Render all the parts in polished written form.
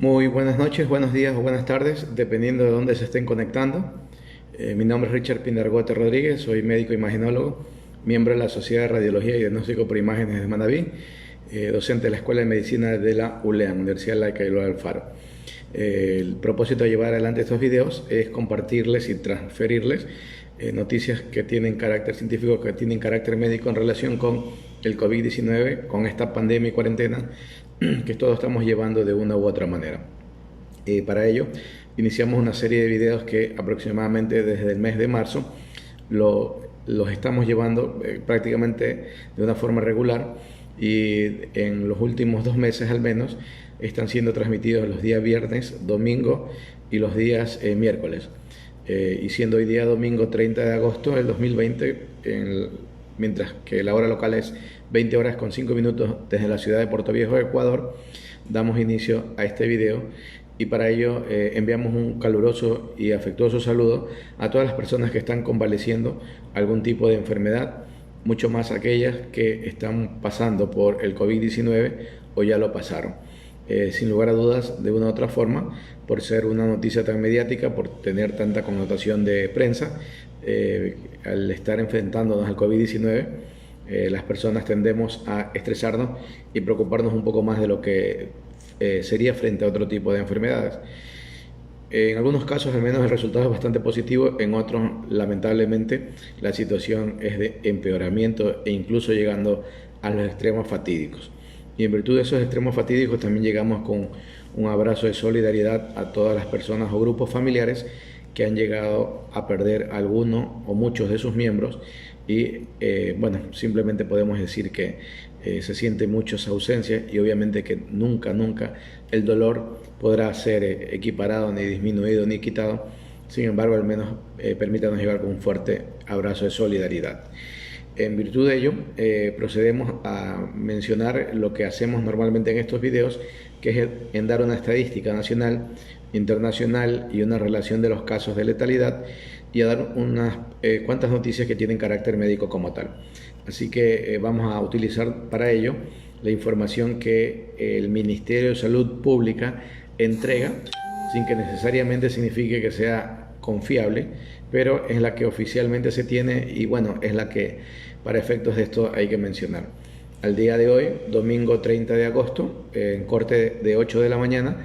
Muy buenas noches, buenos días o buenas tardes, dependiendo de dónde se estén conectando. Mi nombre es Richard Pindargote Rodríguez, soy médico imaginólogo, miembro de la Sociedad de Radiología y Diagnóstico por Imágenes de Manabí, docente de la Escuela de Medicina de la ULEAM, Universidad Laica de Loyola del Faro. El propósito de llevar adelante estos videos es compartirles y transferirles noticias que tienen carácter científico, que tienen carácter médico en relación con el COVID-19, con esta pandemia y cuarentena que todos estamos llevando de una u otra manera. Para ello, iniciamos una serie de videos que aproximadamente desde el mes de marzo los estamos llevando prácticamente de una forma regular, y en los últimos 2 meses al menos están siendo transmitidos los días viernes, domingo y los días miércoles. Y siendo hoy día domingo 30 de agosto del 2020, mientras que la hora local es 20 horas con 5 minutos desde la ciudad de Puerto Viejo, Ecuador, damos inicio a este video, y para ello enviamos un caluroso y afectuoso saludo a todas las personas que están convaleciendo algún tipo de enfermedad, mucho más aquellas que están pasando por el COVID-19 o ya lo pasaron. Sin lugar a dudas, de una u otra forma, por ser una noticia tan mediática, por tener tanta connotación de prensa, al estar enfrentándonos al COVID-19, las personas tendemos a estresarnos y preocuparnos un poco más de lo que sería frente a otro tipo de enfermedades. En algunos casos al menos el resultado es bastante positivo, en otros lamentablemente la situación es de empeoramiento e incluso llegando a los extremos fatídicos. Y en virtud de esos extremos fatídicos también llegamos con un abrazo de solidaridad a todas las personas o grupos familiares que han llegado a perder alguno o muchos de sus miembros, y bueno, simplemente podemos decir que se siente mucho esa ausencia, y obviamente que nunca el dolor podrá ser equiparado, ni disminuido, ni quitado. Sin embargo, al menos permítanos llegar con un fuerte abrazo de solidaridad. En virtud de ello, procedemos a mencionar lo que hacemos normalmente en estos videos, que es en dar una estadística nacional, internacional y una relación de los casos de letalidad, y a dar unas cuantas noticias que tienen carácter médico como tal. Así que vamos a utilizar para ello la información que el Ministerio de Salud Pública entrega, sin que necesariamente signifique que sea confiable, pero es la que oficialmente se tiene, y bueno, es la que para efectos de esto hay que mencionar. Al día de hoy, domingo 30 de agosto, en corte de 8 de la mañana,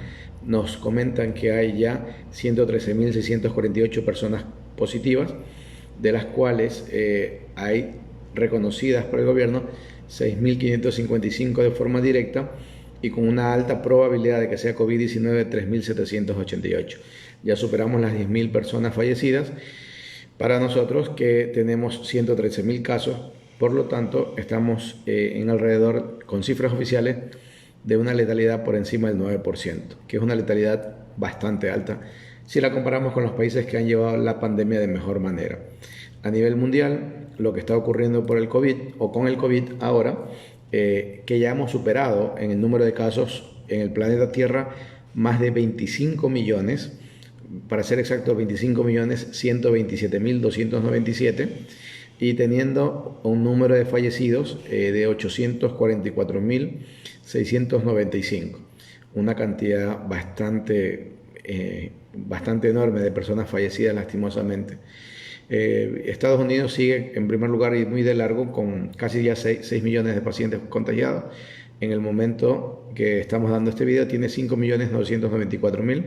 nos comentan que hay ya 113.648 personas positivas, de las cuales hay reconocidas por el gobierno 6.555 de forma directa, y con una alta probabilidad de que sea COVID-19 3.788. Ya superamos las 10.000 personas fallecidas para nosotros, que tenemos 113.000 casos. Por lo tanto, estamos en alrededor, con cifras oficiales, de una letalidad por encima del 9%, que es una letalidad bastante alta si la comparamos con los países que han llevado la pandemia de mejor manera. A nivel mundial, lo que está ocurriendo por el COVID o con el COVID ahora, que ya hemos superado en el número de casos en el planeta Tierra más de 25 millones, para ser exacto 25.127.297, y teniendo un número de fallecidos de 844.695, una cantidad bastante enorme de personas fallecidas lastimosamente. Estados Unidos sigue en primer lugar y muy de largo, con casi ya 6 millones de pacientes contagiados. En el momento que estamos dando este video tiene 5.994.000.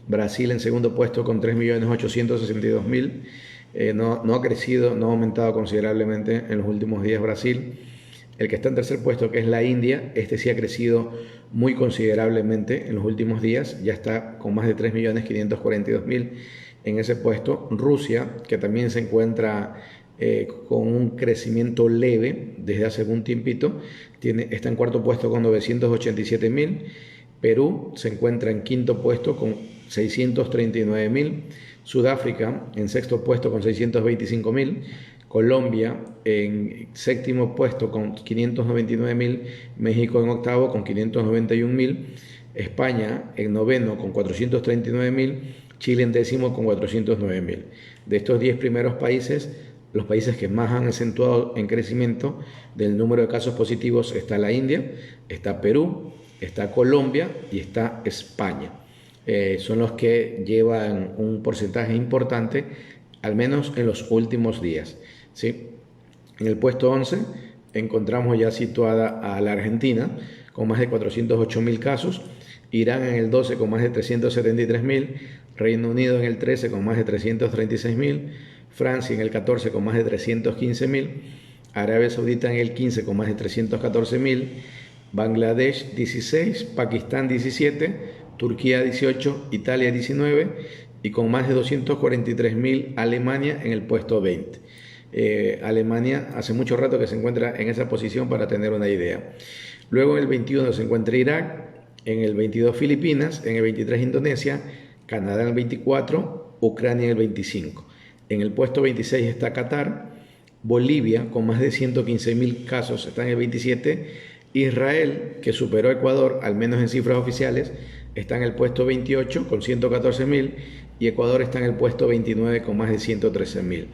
Brasil en segundo puesto con 3.862.000. No ha crecido, no ha aumentado considerablemente en los últimos días Brasil. El que está en tercer puesto, que es la India, este sí ha crecido muy considerablemente en los últimos días, ya está con más de 3.542.000 en ese puesto. Rusia, que también se encuentra con un crecimiento leve desde hace algún tiempito, está en cuarto puesto con 987.000. Perú se encuentra en quinto puesto con 639.000. Sudáfrica en sexto puesto con 625.000. Colombia en séptimo puesto con 599.000, México en octavo con 591.000, España en noveno con 439.000, Chile en décimo con 409.000. De estos 10 primeros países, los países que más han acentuado en crecimiento del número de casos positivos está la India, está Perú, está Colombia y está España. Son los que llevan un porcentaje importante, al menos en los últimos días, ¿sí? En el puesto 11 encontramos ya situada a la Argentina con más de 408.000 casos, Irán en el 12 con más de 373.000, Reino Unido en el 13 con más de 336.000, Francia en el 14 con más de 315.000, Arabia Saudita en el 15 con más de 314.000, Bangladesh 16, Pakistán 17, Turquía 18, Italia 19 y con más de 243.000 Alemania en el puesto 20. Alemania hace mucho rato que se encuentra en esa posición para tener una idea. Luego en el 21 se encuentra Irak, en el 22 Filipinas, en el 23 Indonesia, Canadá en el 24, Ucrania en el 25. En el puesto 26 está Qatar, Bolivia con más de 115.000 casos está en el 27, Israel, que superó a Ecuador, al menos en cifras oficiales, está en el puesto 28 con 114.000 y Ecuador está en el puesto 29 con más de 113.000.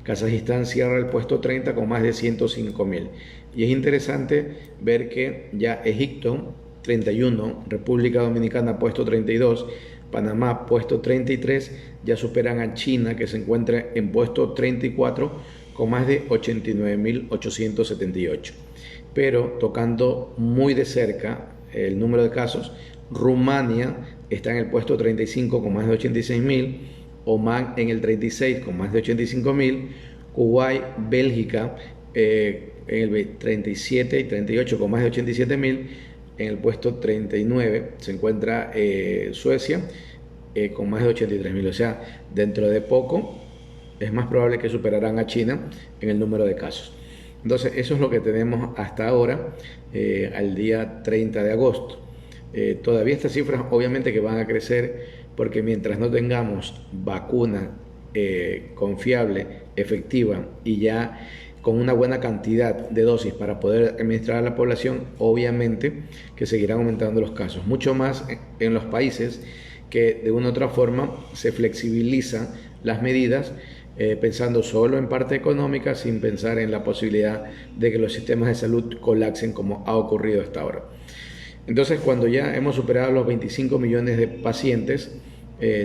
Kazajistán cierra el puesto 30 con más de 105.000. Y es interesante ver que ya Egipto 31, República Dominicana puesto 32, Panamá puesto 33, ya superan a China que se encuentra en puesto 34 con más de 89.878. Pero tocando muy de cerca el número de casos, Rumania está en el puesto 35 con más de 86.000, Omán en el 36 con más de 85.000, Kuwait, Bélgica en el 37 y 38 con más de 87.000, en el puesto 39 se encuentra Suecia con más de 83.000, o sea, dentro de poco es más probable que superarán a China en el número de casos. Entonces, eso es lo que tenemos hasta ahora, al día 30 de agosto. Todavía estas cifras obviamente que van a crecer porque mientras no tengamos vacuna confiable, efectiva y ya con una buena cantidad de dosis para poder administrar a la población, obviamente que seguirán aumentando los casos. Mucho más en los países que de una u otra forma se flexibilizan las medidas pensando solo en parte económica, sin pensar en la posibilidad de que los sistemas de salud colapsen como ha ocurrido hasta ahora. Entonces, cuando ya hemos superado los 25 millones de pacientes,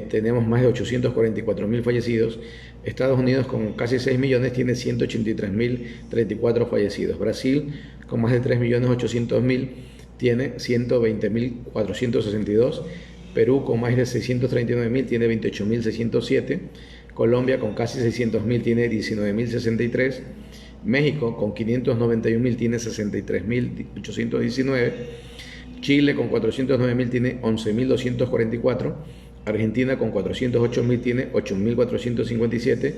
tenemos más de 844.000 fallecidos. Estados Unidos, con casi 6 millones, tiene 183.034 fallecidos. Brasil, con más de 3.800.000, tiene 120.462. Perú, con más de 639.000, tiene 28.607. Colombia, con casi 600.000, tiene 19.063. México, con 591.000, tiene 63.819. Chile, con 409.000, tiene 11.244. Argentina, con 408.000, tiene 8.457.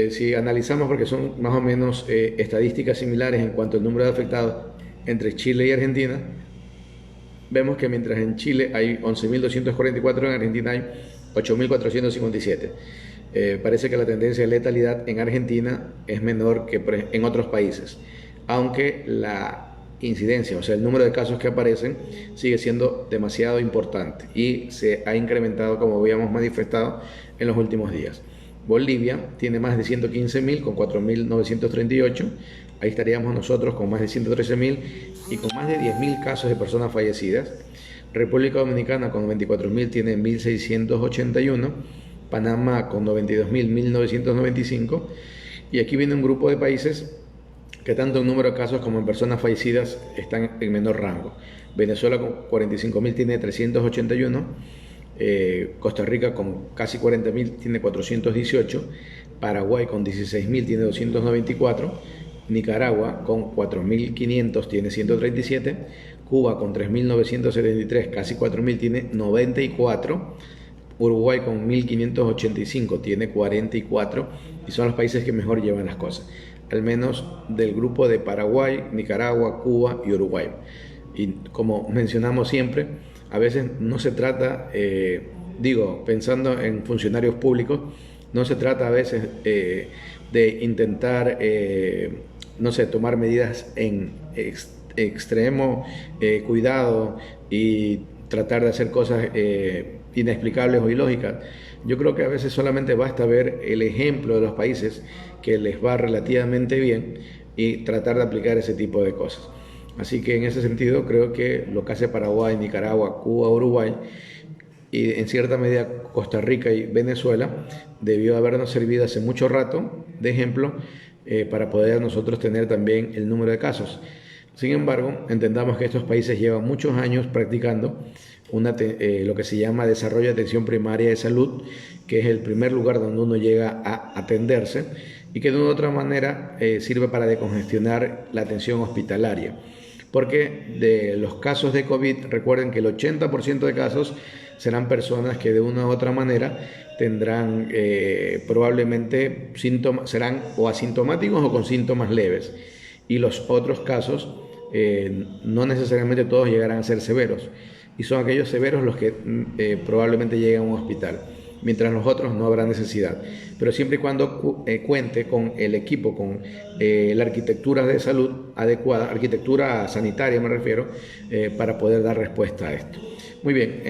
Si analizamos, porque son más o menos estadísticas similares en cuanto al número de afectados entre Chile y Argentina, vemos que mientras en Chile hay 11.244, en Argentina hay 8.457. Parece que la tendencia de letalidad en Argentina es menor que en otros países, aunque la incidencia, o sea, el número de casos que aparecen sigue siendo demasiado importante y se ha incrementado, como habíamos manifestado, en los últimos días. Bolivia tiene más de 115.000 con 4.938, ahí estaríamos nosotros con más de 113.000 y con más de 10.000 casos de personas fallecidas. República Dominicana con 24.000 tiene 1.681, Panamá con 92.000, 1.995, y aquí viene un grupo de países que tanto en número de casos como en personas fallecidas están en menor rango. Venezuela con 45.000 tiene 381, Costa Rica con casi 40.000 tiene 418, Paraguay con 16.000 tiene 294, Nicaragua con 4.500 tiene 137, Cuba con 3.973, casi 4.000 tiene 94, Uruguay con 1.585 tiene 44 y son los países que mejor llevan las cosas, al menos del grupo de Paraguay, Nicaragua, Cuba y Uruguay. Y como mencionamos siempre, a veces no se trata, pensando en funcionarios públicos, no se trata a veces de intentar, tomar medidas en extremo cuidado y tratar de hacer cosas inexplicables o ilógicas. Yo creo que a veces solamente basta ver el ejemplo de los países que les va relativamente bien y tratar de aplicar ese tipo de cosas. Así que en ese sentido creo que lo que hace Paraguay, Nicaragua, Cuba, Uruguay y en cierta medida Costa Rica y Venezuela debió habernos servido hace mucho rato de ejemplo para poder nosotros tener también el número de casos. Sin embargo, entendamos que estos países llevan muchos años practicando lo que se llama desarrollo de atención primaria de salud, que es el primer lugar donde uno llega a atenderse y que de una u otra manera sirve para decongestionar la atención hospitalaria. Porque de los casos de COVID, recuerden que el 80% de casos serán personas que de una u otra manera tendrán probablemente síntomas, serán o asintomáticos o con síntomas leves. Y los otros casos no necesariamente todos llegarán a ser severos. Y son aquellos severos los que probablemente lleguen a un hospital, mientras los otros no habrá necesidad. Pero siempre y cuando cuente con el equipo, con la arquitectura de salud adecuada, arquitectura sanitaria me refiero, para poder dar respuesta a esto. Muy bien,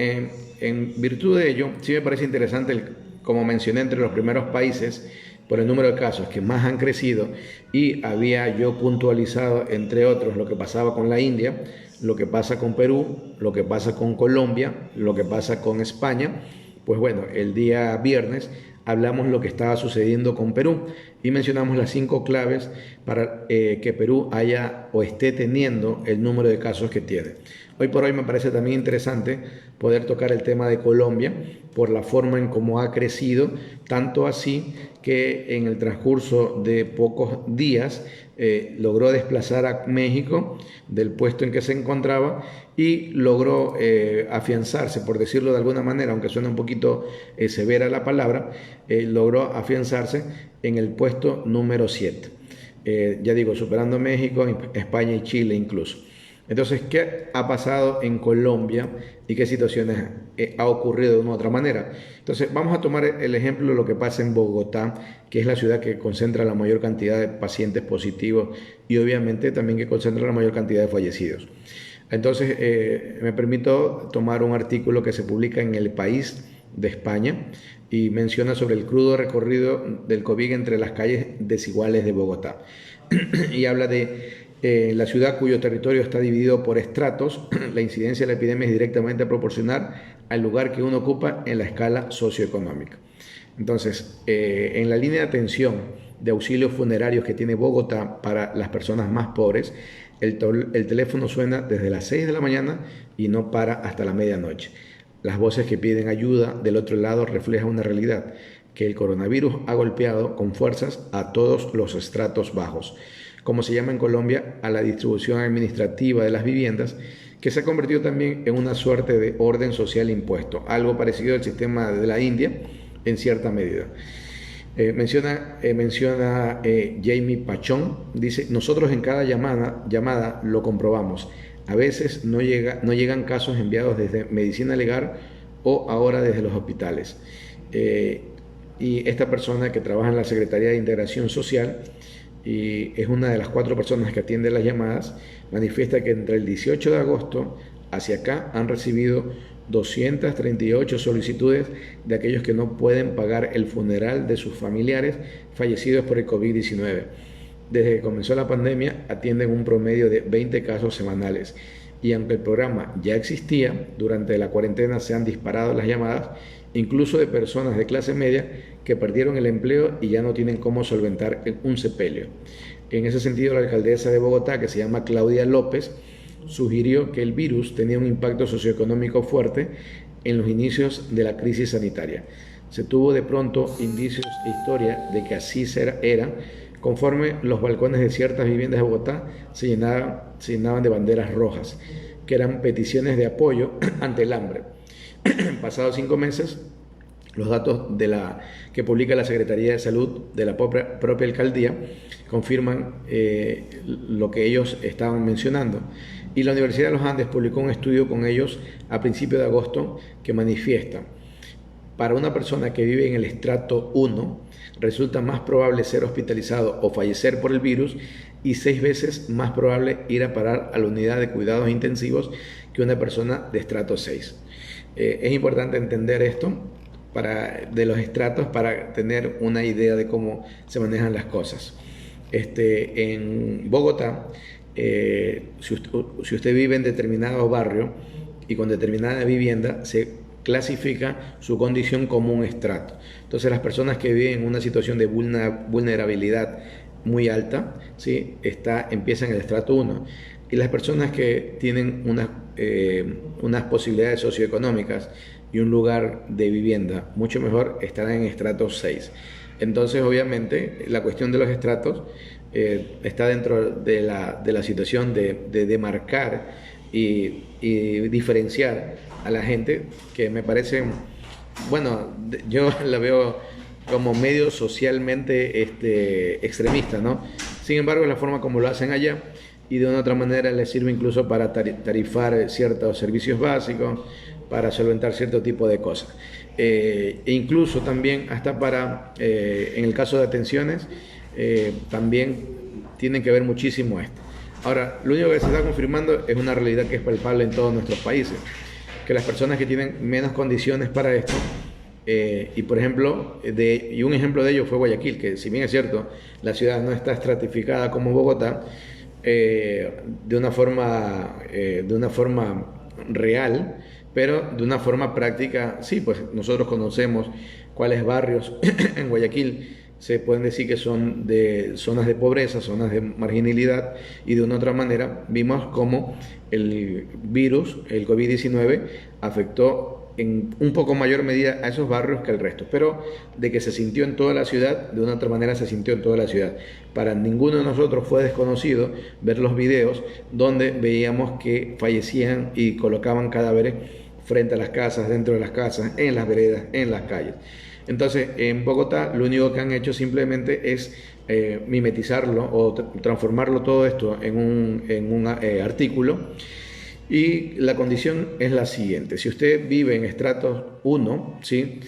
en virtud de ello, sí me parece interesante, como mencioné, entre los primeros países, por el número de casos que más han crecido, y había yo puntualizado, entre otros, lo que pasaba con la India, lo que pasa con Perú, lo que pasa con Colombia, lo que pasa con España. Pues bueno, el día viernes hablamos lo que estaba sucediendo con Perú y mencionamos las 5 claves para que Perú haya o esté teniendo el número de casos que tiene. Hoy por hoy me parece también interesante poder tocar el tema de Colombia por la forma en cómo ha crecido, tanto así que en el transcurso de pocos días logró desplazar a México del puesto en que se encontraba y logró afianzarse, por decirlo de alguna manera, aunque suena un poquito severa la palabra, logró afianzarse en el puesto número 7. Ya digo, superando a México, España y Chile incluso. Entonces, ¿qué ha pasado en Colombia y qué situaciones ha ocurrido de una u otra manera? Entonces, vamos a tomar el ejemplo de lo que pasa en Bogotá, que es la ciudad que concentra la mayor cantidad de pacientes positivos y obviamente también que concentra la mayor cantidad de fallecidos. Entonces, me permito tomar un artículo que se publica en El País de España y menciona sobre el crudo recorrido del COVID entre las calles desiguales de Bogotá. Y habla de la ciudad cuyo territorio está dividido por estratos. La incidencia de la epidemia es directamente proporcional al lugar que uno ocupa en la escala socioeconómica. Entonces, en la línea de atención de auxilios funerarios que tiene Bogotá para las personas más pobres, el teléfono suena desde las 6 de la mañana y no para hasta la medianoche. Las voces que piden ayuda del otro lado reflejan una realidad, que el coronavirus ha golpeado con fuerzas a todos los estratos bajos, como se llama en Colombia, a la distribución administrativa de las viviendas, que se ha convertido también en una suerte de orden social impuesto, algo parecido al sistema de la India en cierta medida. Menciona Jamie Pachón, dice: nosotros en cada llamada lo comprobamos. A veces no llegan casos enviados desde medicina legal o ahora desde los hospitales. Y esta persona que trabaja en la Secretaría de Integración Social y es una de las 4 personas que atiende las llamadas, manifiesta que entre el 18 de agosto hacia acá han recibido 238 solicitudes de aquellos que no pueden pagar el funeral de sus familiares fallecidos por el COVID-19. Desde que comenzó la pandemia atienden un promedio de 20 casos semanales y aunque el programa ya existía, durante la cuarentena se han disparado las llamadas, incluso de personas de clase media que perdieron el empleo y ya no tienen cómo solventar un sepelio. En ese sentido, la alcaldesa de Bogotá, que se llama Claudia López, sugirió que el virus tenía un impacto socioeconómico fuerte en los inicios de la crisis sanitaria. Se tuvo de pronto indicios de historia de que así era, conforme los balcones de ciertas viviendas de Bogotá se llenaban de banderas rojas, que eran peticiones de apoyo ante el hambre. Pasados 5 meses, los datos que publica la Secretaría de Salud de la propia alcaldía confirman lo que ellos estaban mencionando. Y la Universidad de los Andes publicó un estudio con ellos a principios de agosto que manifiesta: para una persona que vive en el estrato 1, resulta más probable ser hospitalizado o fallecer por el virus y 6 veces más probable ir a parar a la unidad de cuidados intensivos que una persona de estrato 6. Es importante entender esto de los estratos para tener una idea de cómo se manejan las cosas. En Bogotá, si usted vive en determinado barrio y con determinada vivienda, se clasifica su condición como un estrato. Entonces las personas que viven en una situación de vulnerabilidad muy alta, ¿sí? Empiezan en el estrato 1. Y las personas que tienen unas posibilidades socioeconómicas y un lugar de vivienda mucho mejor estarán en estrato 6. Entonces, obviamente, la cuestión de los estratos está dentro de la situación de demarcar y diferenciar a la gente, que me parece, bueno, yo la veo como medio socialmente extremista, ¿no? Sin embargo, es la forma como lo hacen allá, y de una otra manera les sirve incluso para tarifar ciertos servicios básicos, para solventar cierto tipo de cosas. E incluso también hasta para, en el caso de atenciones, también tienen que ver muchísimo esto. Ahora, lo único que se está confirmando es una realidad que es palpable en todos nuestros países, que las personas que tienen menos condiciones para esto, y por ejemplo, y un ejemplo de ello fue Guayaquil, que si bien es cierto, la ciudad no está estratificada como Bogotá, de una forma real, pero de una forma práctica, sí, pues nosotros conocemos cuáles barrios en Guayaquil se pueden decir que son de zonas de pobreza, zonas de marginalidad, y de una otra manera vimos cómo el virus, el COVID-19, afectó en un poco mayor medida a esos barrios que al resto, pero de que se sintió en toda la ciudad, de una otra manera se sintió en toda la ciudad. Para ninguno de nosotros fue desconocido ver los videos donde veíamos que fallecían y colocaban cadáveres frente a las casas, dentro de las casas, en las veredas, en las calles. Entonces, en Bogotá lo único que han hecho simplemente es mimetizarlo o transformarlo todo esto en un artículo. Y la condición es la siguiente: si usted vive en estrato 1, ¿sí?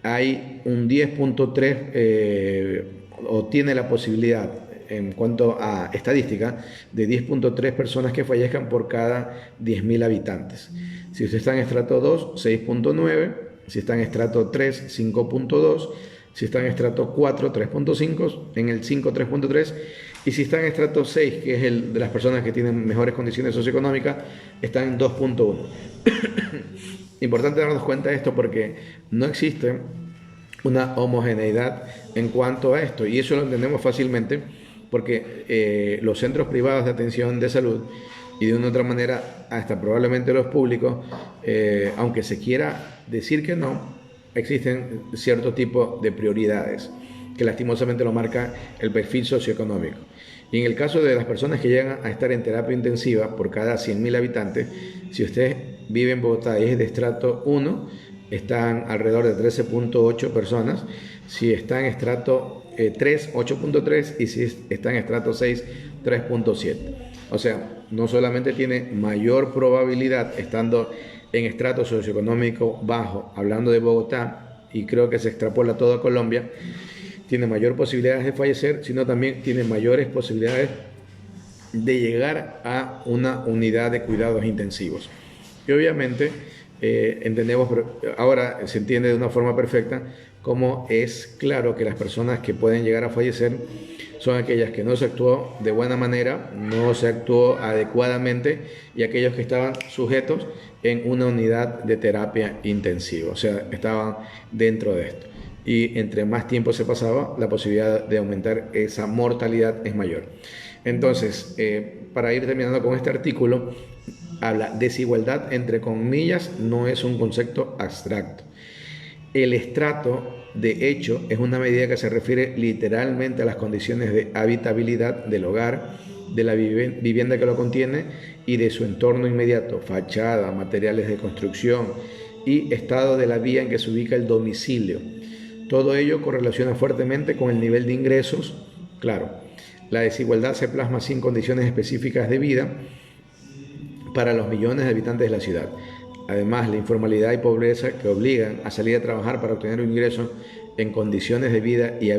Hay un 10.3 o tiene la posibilidad, en cuanto a estadística, de 10.3 personas que fallezcan por cada 10.000 habitantes. Si usted está en estrato 2, 6.9, si está en estrato 3, 5.2, si está en estrato 4, 3.5, en el 5, 3.3, y si está en estrato 6, que es el de las personas que tienen mejores condiciones socioeconómicas, está en 2.1. Importante darnos cuenta de esto porque no existe una homogeneidad en cuanto a esto, y eso lo entendemos fácilmente porque los centros privados de atención de salud, y de una otra manera hasta probablemente los públicos, aunque se quiera decir que no, existen cierto tipo de prioridades que lastimosamente lo marca el perfil socioeconómico. Y en el caso de las personas que llegan a estar en terapia intensiva por cada 100.000 habitantes, si usted vive en Bogotá y es de estrato 1, están alrededor de 13.8 personas. Si está en estrato 3, 8.3, y si está en estrato 6, 3.7. O sea, no solamente tiene mayor probabilidad estando en estrato socioeconómico bajo, hablando de Bogotá, y creo que se extrapola todo a Colombia, tiene mayor posibilidades de fallecer, sino también tiene mayores posibilidades de llegar a una unidad de cuidados intensivos. Y obviamente entendemos, ahora se entiende de una forma perfecta cómo es claro que las personas que pueden llegar a fallecer son aquellas que no se actuó de buena manera, no se actuó adecuadamente, y aquellos que estaban sujetos en una unidad de terapia intensiva, o sea, estaban dentro de esto. Y entre más tiempo se pasaba, la posibilidad de aumentar esa mortalidad es mayor. Entonces, para ir terminando con este artículo, habla desigualdad entre comillas, no es un concepto abstracto. El estrato, de hecho, es una medida que se refiere literalmente a las condiciones de habitabilidad del hogar, de la vivienda que lo contiene y de su entorno inmediato, fachada, materiales de construcción y estado de la vía en que se ubica el domicilio. Todo ello correlaciona fuertemente con el nivel de ingresos. Claro, la desigualdad se plasma así en condiciones específicas de vida para los millones de habitantes de la ciudad. Además, la informalidad y pobreza que obligan a salir a trabajar para obtener un ingreso en condiciones de vida y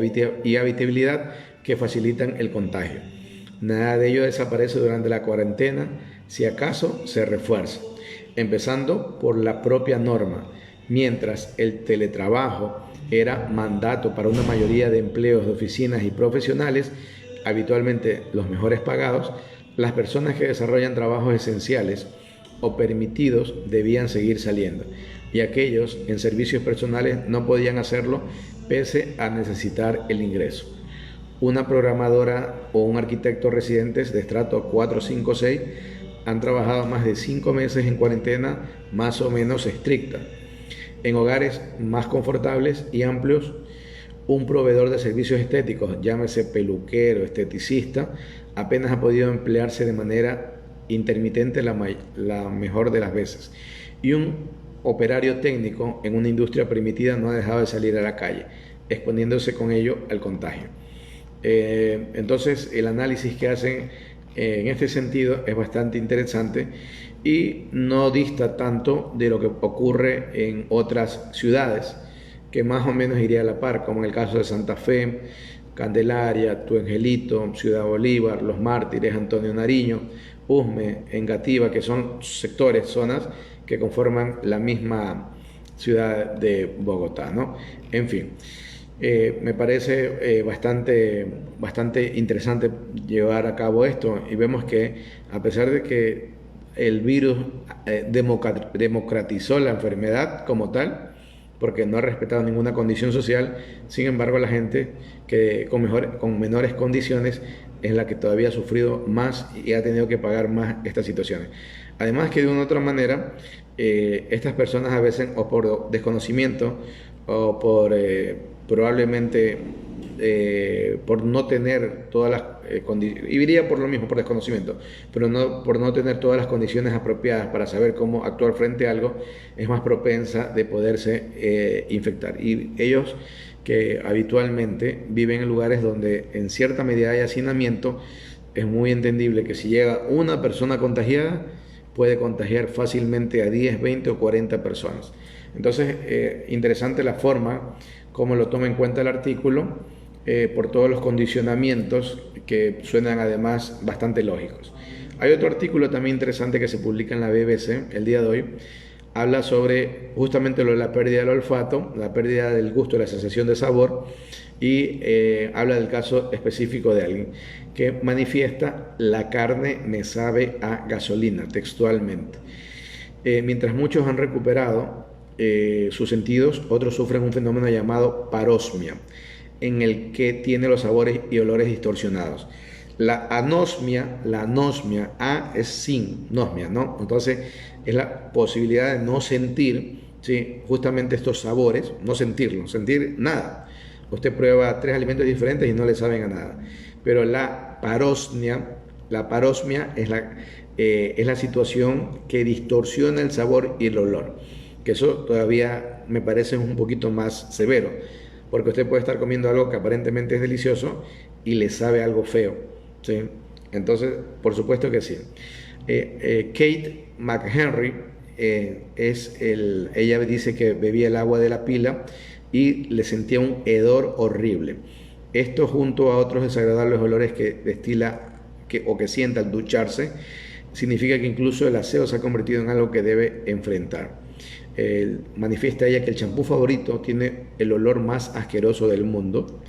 habitabilidad que facilitan el contagio. Nada de ello desaparece durante la cuarentena, si acaso se refuerza, empezando por la propia norma. Mientras el teletrabajo era mandato para una mayoría de empleos de oficinas y profesionales, habitualmente los mejores pagados, las personas que desarrollan trabajos esenciales o permitidos debían seguir saliendo, y aquellos en servicios personales no podían hacerlo pese a necesitar el ingreso. Una programadora o un arquitecto residentes de estrato 4, 5, 6 han trabajado más de 5 meses en cuarentena más o menos estricta. En hogares más confortables y amplios, un proveedor de servicios estéticos, llámese peluquero, esteticista, apenas ha podido emplearse de manera intermitente la mejor de las veces. Y un operario técnico en una industria permitida no ha dejado de salir a la calle, exponiéndose con ello al contagio. Entonces, el análisis que hacen en este sentido es bastante interesante y no dista tanto de lo que ocurre en otras ciudades, que más o menos iría a la par, como en el caso de Santa Fe, Candelaria, Tuengelito, Ciudad Bolívar, Los Mártires, Antonio Nariño, Usme, Engativá, que son sectores, zonas que conforman la misma ciudad de Bogotá, ¿no? En fin, me parece bastante interesante llevar a cabo esto, y vemos que a pesar de que el virus democratizó la enfermedad como tal, porque no ha respetado ninguna condición social, sin embargo la gente que con menores condiciones es la que todavía ha sufrido más y ha tenido que pagar más estas situaciones. Además que de una u otra manera, estas personas a veces, o por desconocimiento, o por probablemente por no tener todas las condiciones, y diría por lo mismo, por desconocimiento, pero no por no tener todas las condiciones apropiadas para saber cómo actuar frente a algo, es más propensa de poderse infectar. Y ellos que habitualmente viven en lugares donde en cierta medida hay hacinamiento, es muy entendible que si llega una persona contagiada, puede contagiar fácilmente a 10, 20 o 40 personas. Entonces, interesante la forma como lo toma en cuenta el artículo, por todos los condicionamientos que suenan además bastante lógicos. Hay otro artículo también interesante que se publica en la BBC el día de hoy. Habla sobre justamente lo de la pérdida del olfato, la pérdida del gusto, la sensación de sabor, y habla del caso específico de alguien que manifiesta: la carne me sabe a gasolina, textualmente. Mientras muchos han recuperado sus sentidos, otros sufren un fenómeno llamado parosmia, en el que tiene los sabores y olores distorsionados. La anosmia, a es sin, nosmia, ¿no? Entonces es la posibilidad de no sentir, ¿sí?, justamente estos sabores, no sentirlos, sentir nada. Usted prueba 3 alimentos diferentes y no le saben a nada. Pero la parosmia es la situación que distorsiona el sabor y el olor, que eso todavía me parece un poquito más severo, porque usted puede estar comiendo algo que aparentemente es delicioso y le sabe algo feo, ¿sí? Entonces, por supuesto que sí. Kate McHenry, ella dice que bebía el agua de la pila y le sentía un hedor horrible. Esto, junto a otros desagradables olores que destila o que sienta al ducharse, significa que incluso el aseo se ha convertido en algo que debe enfrentar. Manifiesta ella que el champú favorito tiene el olor más asqueroso del mundo,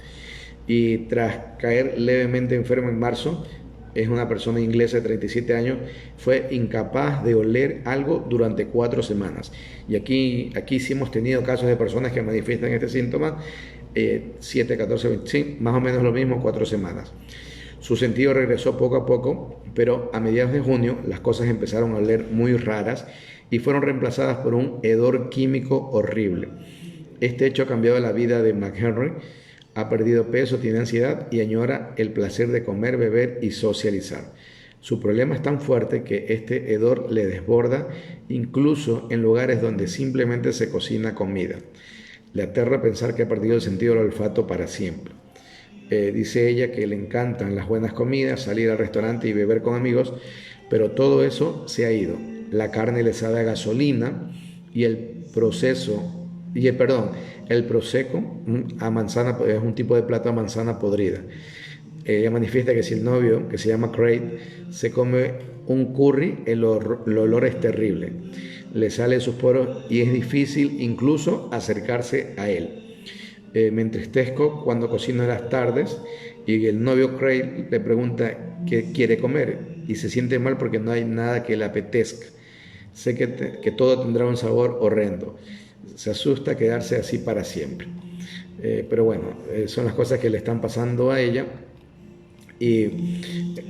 y tras caer levemente enferma en marzo, es una persona inglesa de 37 años, fue incapaz de oler algo durante 4 semanas. Y aquí sí hemos tenido casos de personas que manifiestan este síntoma, 7, 14, 20, sí, más o menos lo mismo, 4 semanas. Su sentido regresó poco a poco, pero a mediados de junio las cosas empezaron a oler muy raras y fueron reemplazadas por un hedor químico horrible. Este hecho ha cambiado la vida de McHenry. Ha perdido peso, tiene ansiedad y añora el placer de comer, beber y socializar. Su problema es tan fuerte que este hedor le desborda, incluso en lugares donde simplemente se cocina comida. Le aterra pensar que ha perdido el sentido del olfato para siempre. Dice ella que le encantan las buenas comidas, salir al restaurante y beber con amigos, pero todo eso se ha ido. La carne le sabe a gasolina y el prosecco a manzana, es un tipo de plato a manzana podrida. Ella manifiesta que si el novio, que se llama Craig, se come un curry, el olor es terrible. Le sale de sus poros y es difícil incluso acercarse a él. Me entristezco cuando cocino en las tardes y el novio Craig le pregunta qué quiere comer y se siente mal porque no hay nada que le apetezca. Sé que todo tendrá un sabor horrendo. Se asusta a quedarse así para siempre. Pero bueno, son las cosas que le están pasando a ella. Y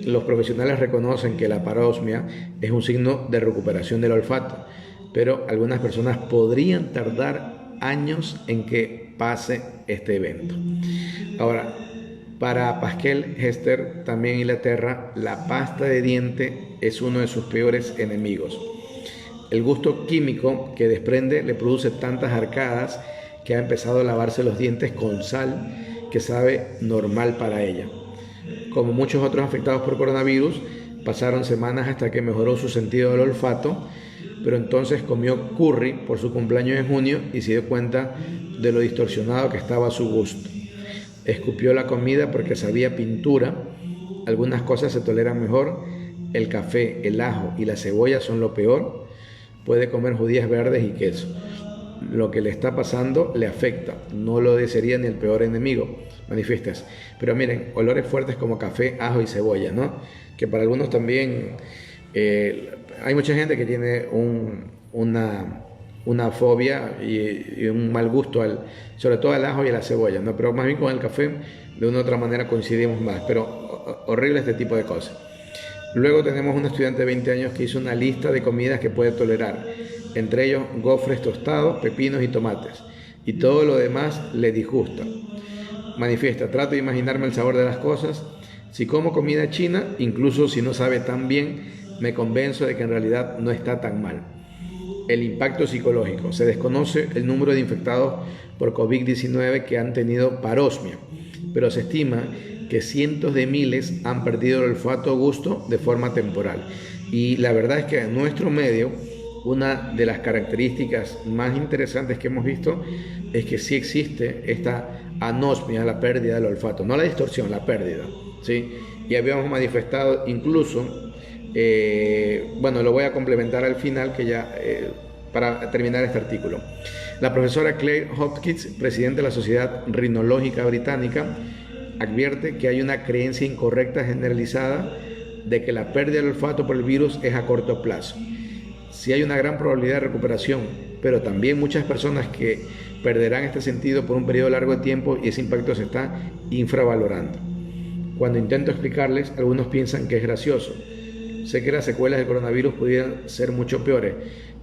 los profesionales reconocen que la parosmia es un signo de recuperación del olfato, pero algunas personas podrían tardar años en que pase este evento. Ahora, para Pascal Hester, también en Inglaterra, la pasta de diente es uno de sus peores enemigos. El gusto químico que desprende le produce tantas arcadas que ha empezado a lavarse los dientes con sal que sabe normal para ella. Como muchos otros afectados por coronavirus, pasaron semanas hasta que mejoró su sentido del olfato, pero entonces comió curry por su cumpleaños en junio y se dio cuenta de lo distorsionado que estaba su gusto. Escupió la comida porque sabía pintura. Algunas cosas se toleran mejor. El café, el ajo y la cebolla son lo peor. Puede comer judías verdes y queso. Lo que le está pasando le afecta. No lo desearía ni el peor enemigo, manifiestas. Pero miren, olores fuertes como café, ajo y cebolla, ¿no? Que para algunos también hay mucha gente que tiene una fobia y un mal gusto, sobre todo al ajo y a la cebolla, ¿no? Pero más bien con el café, de una u otra manera coincidimos más. Pero horrible este tipo de cosas. Luego tenemos un estudiante de 20 años que hizo una lista de comidas que puede tolerar, entre ellos gofres tostados, pepinos y tomates, y todo lo demás le disgusta. Manifiesta: trato de imaginarme el sabor de las cosas. Si como comida china, incluso si no sabe tan bien, me convenzo de que en realidad no está tan mal. El impacto psicológico. Se desconoce el número de infectados por COVID-19 que han tenido parosmia, pero se estima que cientos de miles han perdido el olfato o gusto de forma temporal. Y la verdad es que en nuestro medio, una de las características más interesantes que hemos visto es que sí existe esta anosmia, la pérdida del olfato, no la distorsión, la pérdida, ¿sí? Y habíamos manifestado incluso, bueno, lo voy a complementar al final, que ya para terminar este artículo. La profesora Claire Hopkins, presidenta de la Sociedad Rinológica Británica, advierte que hay una creencia incorrecta generalizada de que la pérdida del olfato por el virus es a corto plazo. Sí hay una gran probabilidad de recuperación, pero también muchas personas que perderán este sentido por un periodo largo de tiempo y ese impacto se está infravalorando. Cuando intento explicarles, algunos piensan que es gracioso. Sé que las secuelas del coronavirus pudieran ser mucho peores,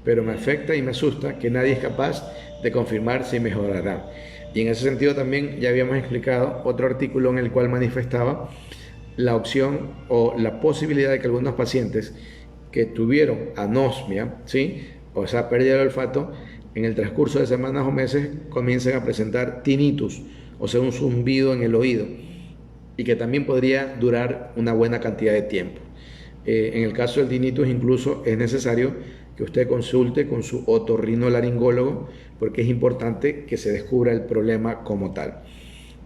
pero me afecta y me asusta que nadie es capaz de confirmar si mejorará. Y en ese sentido también ya habíamos explicado otro artículo en el cual manifestaba la opción o la posibilidad de que algunos pacientes que tuvieron anosmia, ¿sí?, o sea, pérdida del olfato, en el transcurso de semanas o meses comiencen a presentar tinnitus, o sea, un zumbido en el oído, y que también podría durar una buena cantidad de tiempo. En el caso del tinnitus incluso es necesario que usted consulte con su otorrinolaringólogo porque es importante que se descubra el problema como tal.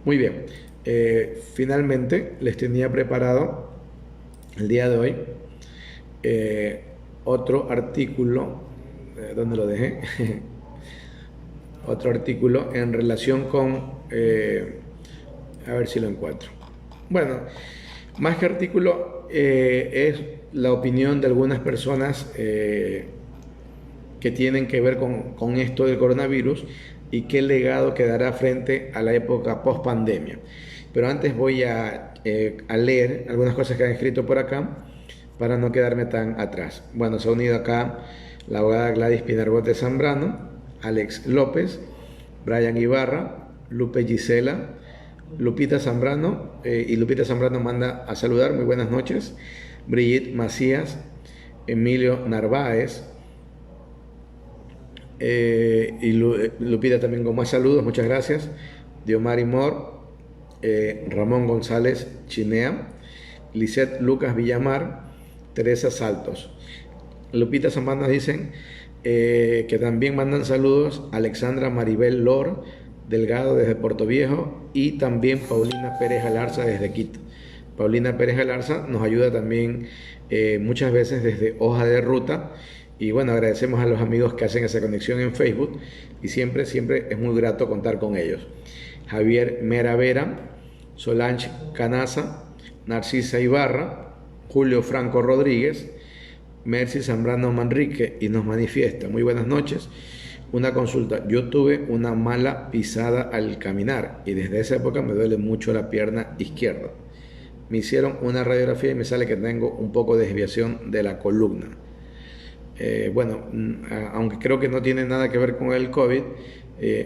Muy bien, finalmente les tenía preparado el día de hoy otro artículo, ¿dónde lo dejé? Otro artículo en relación con, a ver si lo encuentro. Bueno, más que artículo, es la opinión de algunas personas que tienen que ver con esto del coronavirus y qué legado quedará frente a la época post-pandemia. Pero antes voy a leer algunas cosas que han escrito por acá para no quedarme tan atrás. Bueno, se ha unido acá la abogada Gladys Pinargote Zambrano, Alex López, Brian Ibarra, Lupe Gisela, Lupita Zambrano, y Lupita Zambrano manda a saludar, muy buenas noches, Brigitte Macías, Emilio Narváez, y Lupita también con más saludos, muchas gracias, Diomari Mor, Ramón González Chinea, Lisette Lucas Villamar, Teresa Saltos. Lupita Zambrano dicen que también mandan saludos Alexandra Maribel Lor Delgado desde Puerto Viejo y también Paulina Pérez Alarza desde Quito. Paulina Pérez Alarza nos ayuda también muchas veces desde Hoja de Ruta y bueno, agradecemos a los amigos que hacen esa conexión en Facebook y siempre es muy grato contar con ellos. Javier Mera Vera, Solange Canaza, Narcisa Ibarra, Julio Franco Rodríguez, Mercy Zambrano Manrique y nos manifiesta: muy buenas noches, una consulta, yo tuve una mala pisada al caminar y desde esa época me duele mucho la pierna izquierda. Me hicieron una radiografía y me sale que tengo un poco de desviación de la columna. Aunque creo que no tiene nada que ver con el COVID,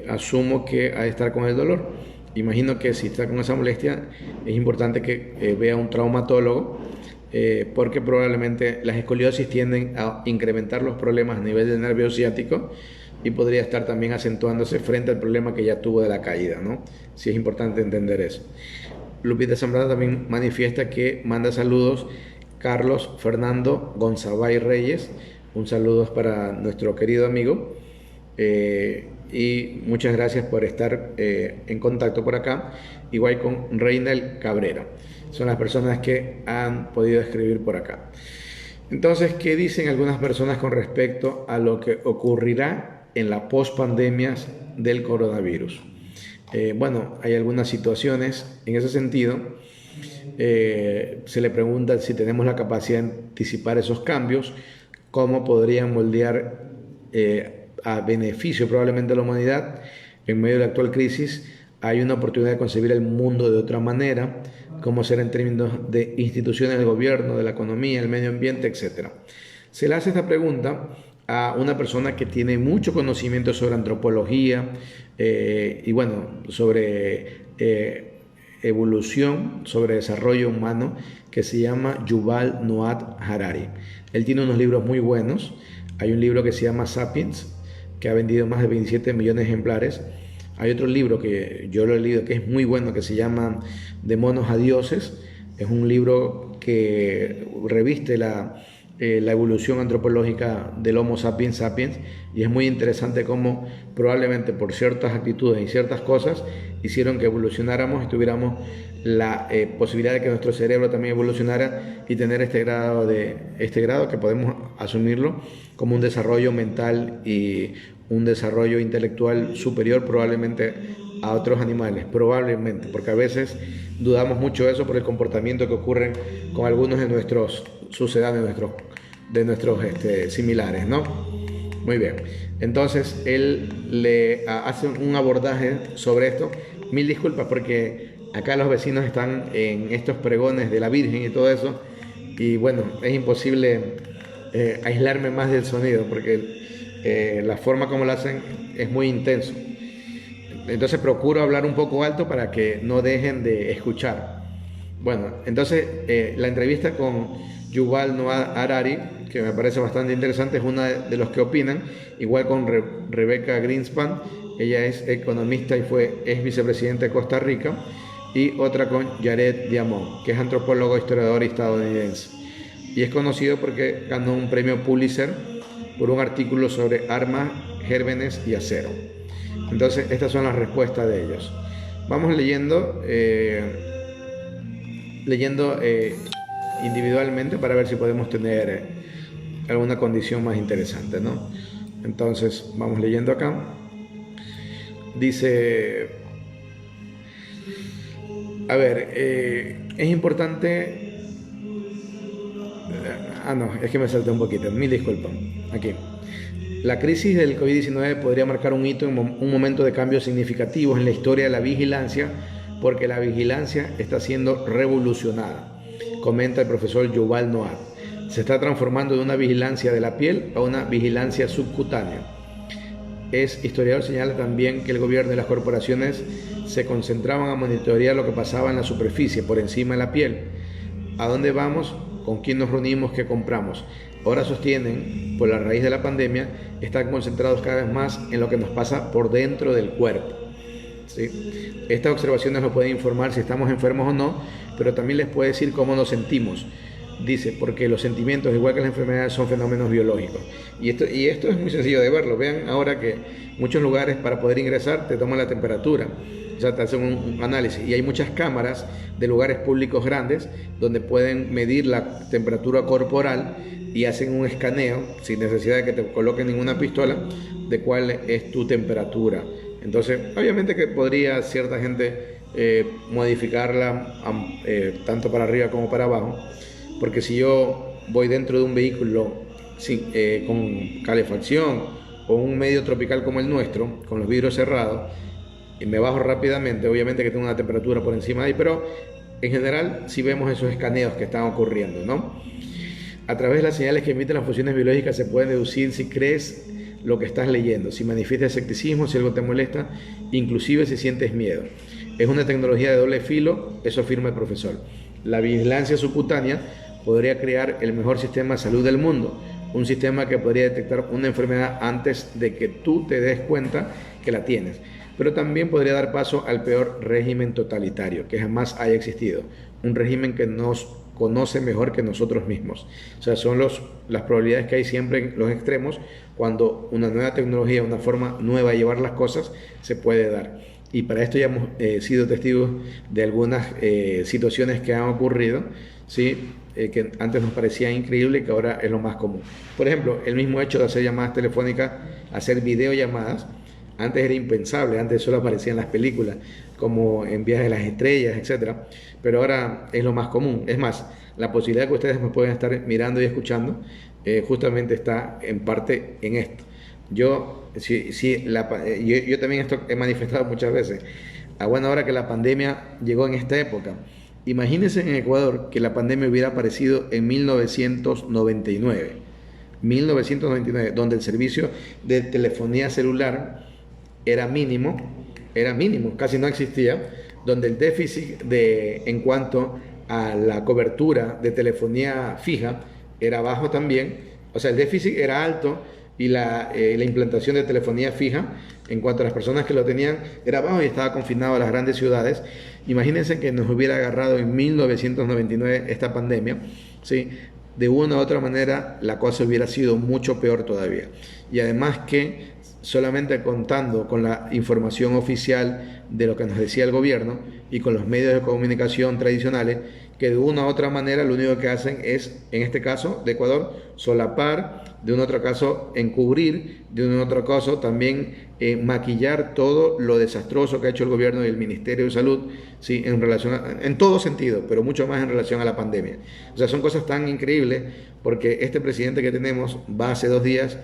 asumo que ha de estar con el dolor. Imagino que si está con esa molestia es importante que vea un traumatólogo, porque probablemente las escoliosis tienden a incrementar los problemas a nivel del nervio ciático y podría estar también acentuándose frente al problema que ya tuvo de la caída, ¿no? Sí es importante entender eso. Lupita Zambrano también manifiesta que manda saludos Carlos Fernando Gonzabay Reyes. Un saludo para nuestro querido amigo, y muchas gracias por estar en contacto por acá, igual con Reinel Cabrera. Son las personas que han podido escribir por acá. Entonces, ¿qué dicen algunas personas con respecto a lo que ocurrirá en la pospandemia del coronavirus? Hay algunas situaciones en ese sentido. Se le pregunta si tenemos la capacidad de anticipar esos cambios, cómo podrían moldear a beneficio probablemente de la humanidad. En medio de la actual crisis hay una oportunidad de concebir el mundo de otra manera, cómo será en términos de instituciones del gobierno, de la economía, el medio ambiente, etc. Se le hace esta pregunta a una persona que tiene mucho conocimiento sobre antropología sobre evolución, sobre desarrollo humano, que se llama Yuval Noah Harari. Él tiene unos libros muy buenos. Hay un libro que se llama Sapiens, que ha vendido más de 27 millones de ejemplares. Hay otro libro que yo lo he leído que es muy bueno, que se llama De monos a dioses. Es un libro que reviste la evolución antropológica del Homo sapiens sapiens, y es muy interesante cómo probablemente por ciertas actitudes y ciertas cosas hicieron que evolucionáramos y tuviéramos la posibilidad de que nuestro cerebro también evolucionara y tener este grado que podemos asumirlo como un desarrollo mental y un desarrollo intelectual superior probablemente a otros animales, probablemente, porque a veces dudamos mucho de eso por el comportamiento que ocurre con algunos de nuestros sucedáneos, de nuestros similares, ¿no? Muy bien, entonces él le hace un abordaje sobre esto. Mil disculpas porque acá los vecinos están en estos pregones de la Virgen y todo eso, y bueno, es imposible aislarme más del sonido porque la forma como lo hacen es muy intenso. Entonces procuro hablar un poco alto para que no dejen de escuchar. Bueno, entonces la entrevista con Yuval Noah Harari, que me parece bastante interesante, es una de los que opinan, igual con Rebecca Greenspan. Ella es economista y es vicepresidenta de Costa Rica, y otra con Jared Diamond, que es antropólogo, historiador estadounidense, y es conocido porque ganó un premio Pulitzer por un artículo sobre armas, gérmenes y acero. Entonces estas son las respuestas de ellos. Vamos leyendo individualmente para ver si podemos tener alguna condición más interesante, ¿no? Entonces vamos leyendo acá. Dice, es importante. Es que me salté un poquito, mil disculpas. Aquí. La crisis del COVID-19 podría marcar un hito, un momento de cambios significativos en la historia de la vigilancia, porque la vigilancia está siendo revolucionada, comenta el profesor Yuval Noah. Se está transformando de una vigilancia de la piel a una vigilancia subcutánea. Historiador señala también que el gobierno y las corporaciones se concentraban a monitorear lo que pasaba en la superficie, por encima de la piel. ¿A dónde vamos? ¿Con quién nos reunimos? ¿Qué compramos? Ahora sostienen, por la raíz de la pandemia, están concentrados cada vez más en lo que nos pasa por dentro del cuerpo. ¿Sí? Estas observaciones nos pueden informar si estamos enfermos o no, pero también les puede decir cómo nos sentimos. Dice, porque los sentimientos, igual que las enfermedades, son fenómenos biológicos. Y esto es muy sencillo de verlo. Vean ahora que muchos lugares para poder ingresar te toman la temperatura. O sea, te hacen un análisis. Y hay muchas cámaras de lugares públicos grandes donde pueden medir la temperatura corporal y hacen un escaneo, sin necesidad de que te coloquen ninguna pistola, de cuál es tu temperatura. Entonces, obviamente que podría cierta gente modificarla tanto para arriba como para abajo, porque si yo voy dentro de un vehículo con calefacción o un medio tropical como el nuestro, con los vidrios cerrados, y me bajo rápidamente, obviamente que tengo una temperatura por encima de ahí, pero en general sí vemos esos escaneos que están ocurriendo, ¿no? A través de las señales que emiten las funciones biológicas se puede deducir si crees lo que estás leyendo, si manifiestas escepticismo, si algo te molesta, inclusive si sientes miedo. Es una tecnología de doble filo, eso afirma el profesor. La vigilancia subcutánea podría crear el mejor sistema de salud del mundo, un sistema que podría detectar una enfermedad antes de que tú te des cuenta que la tienes, pero también podría dar paso al peor régimen totalitario que jamás haya existido, un régimen que nos conoce mejor que nosotros mismos. O sea, son las probabilidades que hay siempre en los extremos cuando una nueva tecnología, una forma nueva de llevar las cosas se puede dar. Y para esto ya hemos sido testigos de algunas situaciones que han ocurrido, ¿sí? Que antes nos parecía increíble y que ahora es lo más común. Por ejemplo, el mismo hecho de hacer llamadas telefónicas, hacer videollamadas, antes era impensable, antes solo aparecía en las películas, como en Viajes de las Estrellas, etcétera, pero ahora es lo más común. Es más, la posibilidad que ustedes me pueden estar mirando y escuchando justamente está en parte en esto. Yo también esto he manifestado muchas veces. A buena hora que la pandemia llegó en esta época. Imagínense en Ecuador que la pandemia hubiera aparecido en 1999, donde el servicio de telefonía celular era mínimo, casi no existía, donde el déficit en cuanto a la cobertura de telefonía fija era bajo también, o sea, el déficit era alto y la implantación de telefonía fija en cuanto a las personas que lo tenían era bajo y estaba confinado a las grandes ciudades. Imagínense que nos hubiera agarrado en 1999 esta pandemia, ¿sí? De una u otra manera la cosa hubiera sido mucho peor todavía. Y además que solamente contando con la información oficial de lo que nos decía el gobierno y con los medios de comunicación tradicionales, que de una u otra manera lo único que hacen es, en este caso de Ecuador, solapar, de un otro caso encubrir, de un otro caso también maquillar todo lo desastroso que ha hecho el gobierno y el Ministerio de Salud, ¿sí? En todo sentido, pero mucho más en relación a la pandemia. O sea, son cosas tan increíbles porque este presidente que tenemos va hace 2 días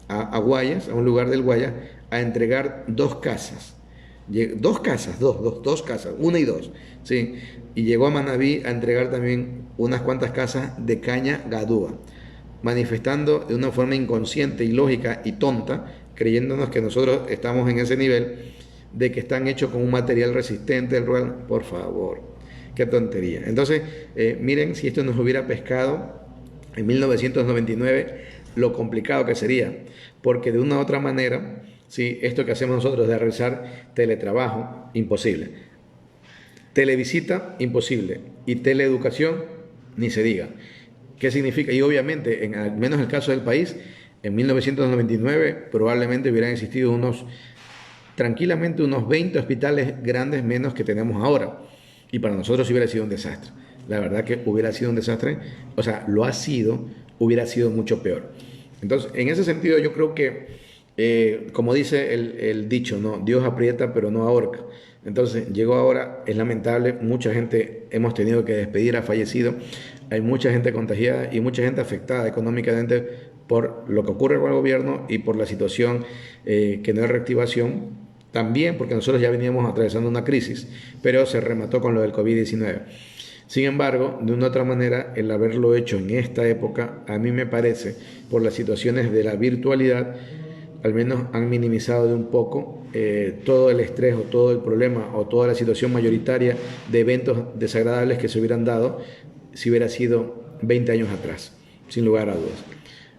a Guayas, a un lugar del Guayas, a entregar 2 casas. Dos casas, una y dos, ¿sí? Y llegó a Manabí a entregar también unas cuantas casas de caña gadúa, manifestando de una forma inconsciente, ilógica y tonta, creyéndonos que nosotros estamos en ese nivel de que están hechos con un material resistente del rural. Por favor, qué tontería. Entonces, miren si esto nos hubiera pescado en 1999, lo complicado que sería, porque de una u otra manera, ¿sí? Esto que hacemos nosotros de realizar teletrabajo, imposible. Televisita, imposible. Y teleeducación, ni se diga. ¿Qué significa? Y obviamente, en al menos el caso del país, en 1999 probablemente hubieran existido tranquilamente unos 20 hospitales grandes menos que tenemos ahora. Y para nosotros hubiera sido un desastre. La verdad que hubiera sido un desastre, o sea, lo ha sido, hubiera sido mucho peor. Entonces, en ese sentido yo creo que, como dice el dicho, ¿no? Dios aprieta pero no ahorca. Entonces, llegó ahora, es lamentable, mucha gente hemos tenido que despedir, ha fallecido, hay mucha gente contagiada y mucha gente afectada económicamente por lo que ocurre con el gobierno y por la situación que no hay reactivación. También porque nosotros ya veníamos atravesando una crisis, pero se remató con lo del COVID-19. Sin embargo, de una u otra manera, el haberlo hecho en esta época, a mí me parece, por las situaciones de la virtualidad, al menos han minimizado de un poco todo el estrés o todo el problema o toda la situación mayoritaria de eventos desagradables que se hubieran dado si hubiera sido 20 años atrás, sin lugar a dudas.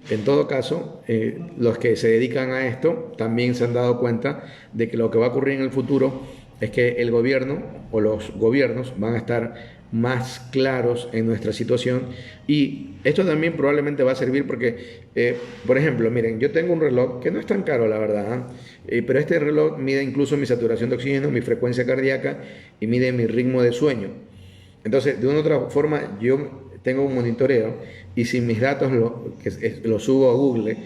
En todo caso, los que se dedican a esto también se han dado cuenta de que lo que va a ocurrir en el futuro es que el gobierno o los gobiernos van a estar más claros en nuestra situación y esto también probablemente va a servir porque, por ejemplo, miren, yo tengo un reloj que no es tan caro la verdad, pero este reloj mide incluso mi saturación de oxígeno, mi frecuencia cardíaca y mide mi ritmo de sueño. Entonces, de una u otra forma, yo tengo un monitoreo y si mis datos lo subo a Google,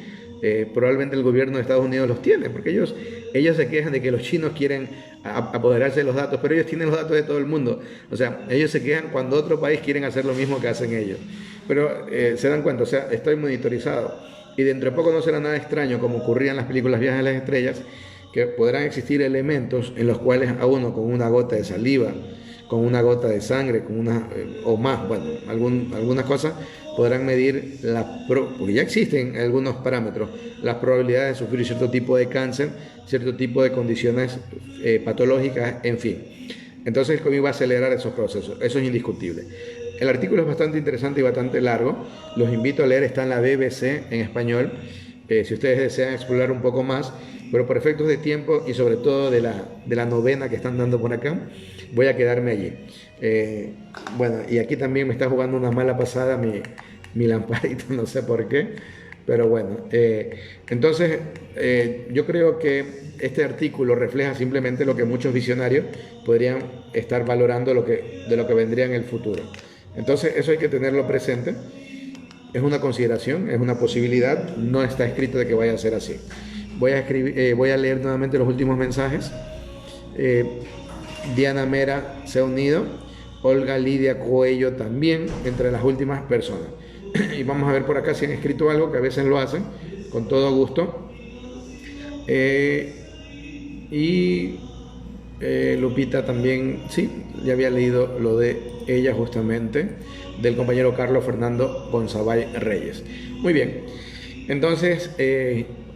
probablemente el gobierno de Estados Unidos los tiene, porque ellos se quejan de que los chinos quieren apoderarse de los datos, pero ellos tienen los datos de todo el mundo. O sea, ellos se quejan cuando otro país quieren hacer lo mismo que hacen ellos. Pero se dan cuenta, o sea, estoy monitorizado. Y dentro de poco no será nada extraño, como ocurría en las películas Viajes a las Estrellas, que podrán existir elementos en los cuales a uno con una gota de saliva, con una gota de sangre, con o más, bueno, algunas cosas podrán medir, porque ya existen algunos parámetros, las probabilidades de sufrir cierto tipo de cáncer, cierto tipo de condiciones patológicas, en fin. Entonces el COVID va a acelerar esos procesos, eso es indiscutible. El artículo es bastante interesante y bastante largo, los invito a leer, está en la BBC en español, si ustedes desean explorar un poco más, pero por efectos de tiempo y sobre todo de la novena que están dando por acá, voy a quedarme allí. Bueno, y aquí también me está jugando una mala pasada mi lamparita, no sé por qué, pero bueno. Entonces, yo creo que este artículo refleja simplemente lo que muchos visionarios podrían estar valorando de lo que vendría en el futuro. Entonces, eso hay que tenerlo presente. Es una consideración, es una posibilidad, no está escrito de que vaya a ser así. Voy a leer nuevamente los últimos mensajes. Diana Mera se ha unido, Olga Lidia Cuello también, entre las últimas personas. Y vamos a ver por acá si han escrito algo, que a veces lo hacen, con todo gusto. Lupita también, sí, ya había leído lo de ella justamente, del compañero Carlos Fernando Gonzabay Reyes. Muy bien, entonces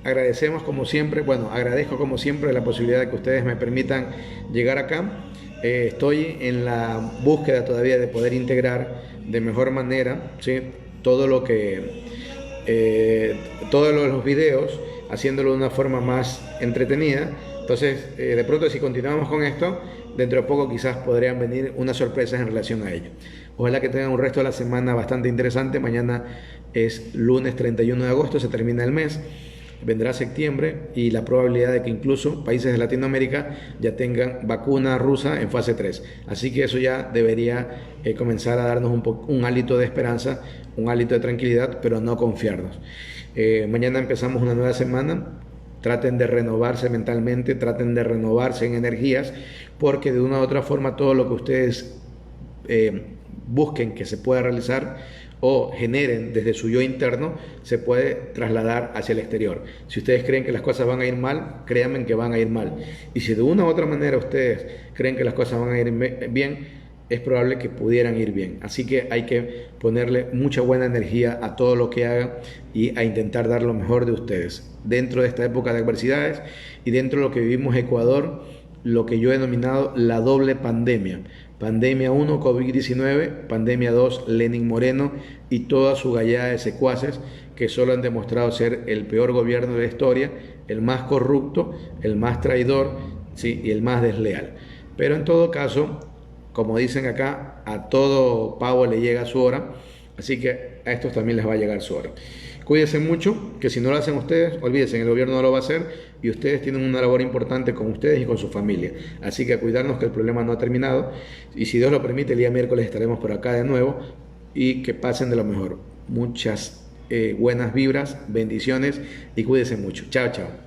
agradecemos como siempre, agradezco como siempre la posibilidad de que ustedes me permitan llegar acá. Estoy en la búsqueda todavía de poder integrar de mejor manera, ¿sí?, todos los videos, haciéndolo de una forma más entretenida. Entonces, de pronto, si continuamos con esto, dentro de poco quizás podrían venir unas sorpresas en relación a ello. Ojalá que tengan un resto de la semana bastante interesante. Mañana es lunes 31 de agosto, se termina el mes. Vendrá septiembre y la probabilidad de que incluso países de Latinoamérica ya tengan vacuna rusa en fase 3. Así que eso ya debería comenzar a darnos un hálito de esperanza, un hálito de tranquilidad, pero no confiarnos. Mañana empezamos una nueva semana. Traten de renovarse mentalmente, traten de renovarse en energías, porque de una u otra forma todo lo que ustedes busquen que se pueda realizar o generen desde su yo interno se puede trasladar hacia el exterior. Si ustedes creen que las cosas van a ir mal, créanme que van a ir mal. Y si de una u otra manera ustedes creen que las cosas van a ir bien, es probable que pudieran ir bien. Así que hay que ponerle mucha buena energía a todo lo que hagan y a intentar dar lo mejor de ustedes. Dentro de esta época de adversidades y dentro de lo que vivimos Ecuador, lo que yo he denominado la doble pandemia. Pandemia 1, COVID-19, pandemia 2, Lenin Moreno y toda su gallada de secuaces que solo han demostrado ser el peor gobierno de la historia, el más corrupto, el más traidor, ¿sí?, y el más desleal. Pero en todo caso, como dicen acá, a todo pavo le llega su hora, así que a estos también les va a llegar su hora. Cuídense mucho, que si no lo hacen ustedes, olvídense, el gobierno no lo va a hacer y ustedes tienen una labor importante con ustedes y con su familia. Así que a cuidarnos, que el problema no ha terminado, y si Dios lo permite, el día miércoles estaremos por acá de nuevo y que pasen de lo mejor. Muchas buenas vibras, bendiciones y cuídense mucho. Chao, chao.